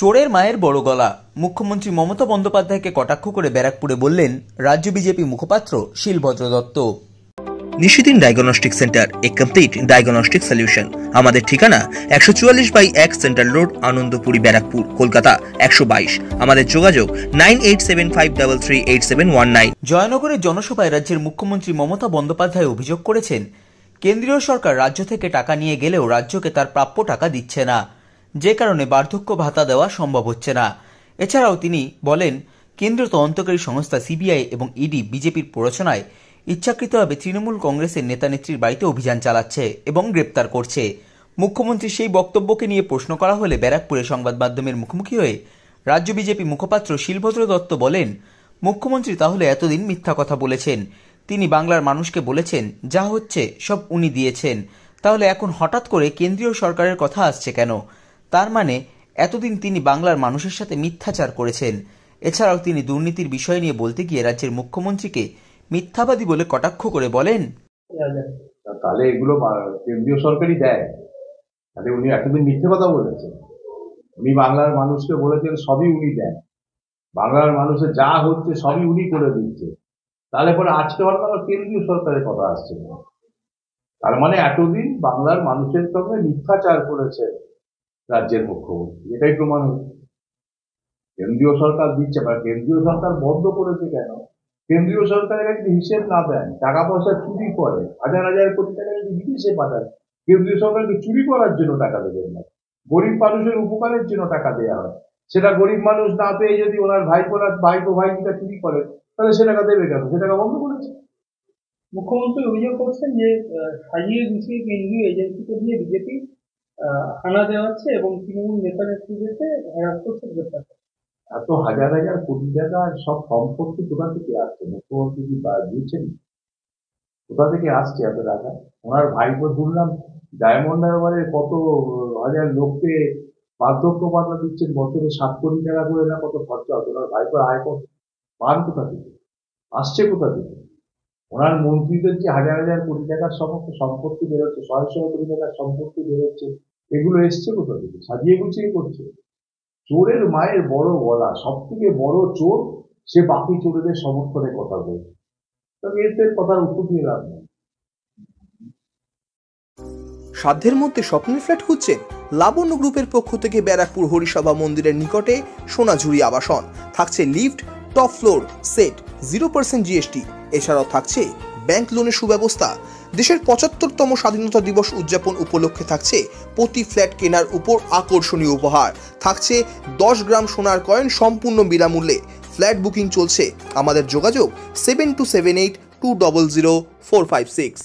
চোরের মায়ের বড় গলা। মুখ্যমন্ত্রী মমতা বন্দ্যোপাধ্যায়কে কটাক্ষ করে ব্যারাকপুরে বললেন রাজ্য বিজেপি মুখপাত্র শিলভদ্র দত্ত। নিশিদিন ডায়াগনস্টিক সেন্টার, এ কমপ্লিট ডায়াগনস্টিক সলিউশন। আমাদের ঠিকানা 144/1 সেন্ট্রাল রোড, আনন্দপুরি, ব্যারাকপুর, কলকাতা 122। আমাদের যোগাযোগ 9875338719। জয়নগরের জনসভায় রাজ্যের মুখ্যমন্ত্রী মমতা বন্দ্যোপাধ্যায় অভিযোগ করেছেন, কেন্দ্রীয় সরকার রাজ্য থেকে টাকা নিয়ে গেলেও রাজ্যকে তার প্রাপ্য টাকা দিচ্ছে না, যে কারণে বার্ধক্য ভাতা দেওয়া সম্ভব হচ্ছে না। এছাড়াও তিনি বলেন, কেন্দ্রীয় তদন্তকারী সংস্থা সিবিআই এবং ইডি বিজেপির প্ররোচনায় ইচ্ছাকৃতভাবে তৃণমূল কংগ্রেসের নেতা নেত্রীর বাড়িতে অভিযান চালাচ্ছে এবং গ্রেপ্তার করছে। মুখ্যমন্ত্রীর সেই বক্তব্যকে নিয়ে প্রশ্ন করা হলে ব্যারাকপুরে সংবাদ মাধ্যমের মুখোমুখি হয়ে রাজ্য বিজেপি মুখপাত্র শিলভদ্র দত্ত বলেন, মুখ্যমন্ত্রী তাহলে এতদিন মিথ্যা কথা বলেছেন। তিনি বাংলার মানুষকে বলেছেন যা হচ্ছে সব উনি দিয়েছেন, তাহলে এখন হঠাৎ করে কেন্দ্রীয় সরকারের কথা আসছে কেন? তার মানে এতদিন তিনি বাংলার মানুষের সাথে মিথ্যাচার করেছেন। এছাড়াও তিনি দুর্নীতির বিষয় নিয়ে বলতে গিয়ে রাজ্যের মুখ্যমন্ত্রীকে মিথ্যাবাদী বলে কটাক্ষ করে বলেন, তাহলে এগুলো কেন্দ্রীয় সরকারই দেয়, তাহলে উনি এতদিন মিথ্যে কথা বলেছেন। উনি বাংলার মানুষকে বলেছেন সবই উনি দেন, বাংলার মানুষের যা হচ্ছে সবই উনি করে দিচ্ছে, তাহলে পরে আজকে হয়তো কেন্দ্রীয় সরকারের কথা আসছে না। তার মানে এতদিন বাংলার মানুষের সঙ্গে মিথ্যাচার করেছে রাজ্যের মুখ্যমন্ত্রী, এটাই প্রমাণ হচ্ছে। কেন্দ্রীয় সরকার দিচ্ছে, বা কেন্দ্রীয় সরকার বন্ধ করেছে কেন? কেন্দ্রীয় সরকারের একটি হিসেব না দেন, টাকা পয়সা চুরি করে, হাজার হাজার কোটি টাকা যদি বিদেশে পাঠান, কেন্দ্রীয় সরকারকে চুরি করার জন্য টাকা দেবেন না, গরিব মানুষের উপকারের জন্য টাকা দেওয়া হয়। সেটা গরিব মানুষ না পেয়ে যদি ওনার ভাইটা চুরি করে, তাহলে সে টাকা দেবে কেন? সে টাকা বন্ধ করেছে। মুখ্যমন্ত্রী অভিযোগ করছেন যে সাজিয়ে গুছিয়ে কেন্দ্রীয় এজেন্সিকে দিয়ে বিজেপি হানা দেওয়াচ্ছে এবং তৃণমূল নেতা নেত্রীদেরকে হ্যারাস করছে, গ্রেপ্তার করছে। এত হাজার হাজার কোটি টাকার সব সম্পত্তি কোথা থেকে আসছে? মুখ্যমন্ত্রী কি দিয়েছেন? কোথা থেকে আসছে এত টাকা? ওনার ভাইপো শুনলাম ডায়মন্ড হারবারের কত হাজার লোককে বার্ধক্য ভাতা দিচ্ছেন, বছরে 7 কোটি টাকা করে না কত খরচা হচ্ছে। ওনার ভাইপোর আয় কত, পান কোথা থেকে, আসছে কোথা থেকে? ওনার মন্ত্রীদের যে হাজার হাজার কোটি টাকার সমস্ত সম্পত্তি বেরোচ্ছে, 100 কোটি টাকার সম্পত্তি বেরোচ্ছে, এগুলো এসছে কোথা থেকে? সাজিয়ে গুছিয়ে করছে। চোরের মায়ের বড় গলা, সব থেকে বড় চোর সে বাকি চোরেদের সমর্থনে কথা বলছে, তবে এতে কথার উত্তর দিয়ে লাভ নেই। সাধ্যের মধ্যে স্বপ্নের ফ্ল্যাট খুঁজছেন? লাবণ্য গ্রুপের পক্ষ থেকে ব্যারাকপুর হরিসভা মন্দিরের নিকটে সোনাঝুরি আবাসন। থাকছে lift, top floor, set, 0% GST. এছাড়াও থাকছে ব্যাংক লোনের সুব্যবস্থা। দেশের 75তম স্বাধীনতা দিবস উদযাপন উপলক্ষে থাকছে প্রতি ফ্ল্যাট কেনার উপর আকর্ষণীয় উপহার। থাকছে 10 গ্রাম সোনার কয়েন সম্পূর্ণ বিনামূল্যে। ফ্ল্যাট বুকিং চলছে। আমাদের যোগাযোগ 7278200456।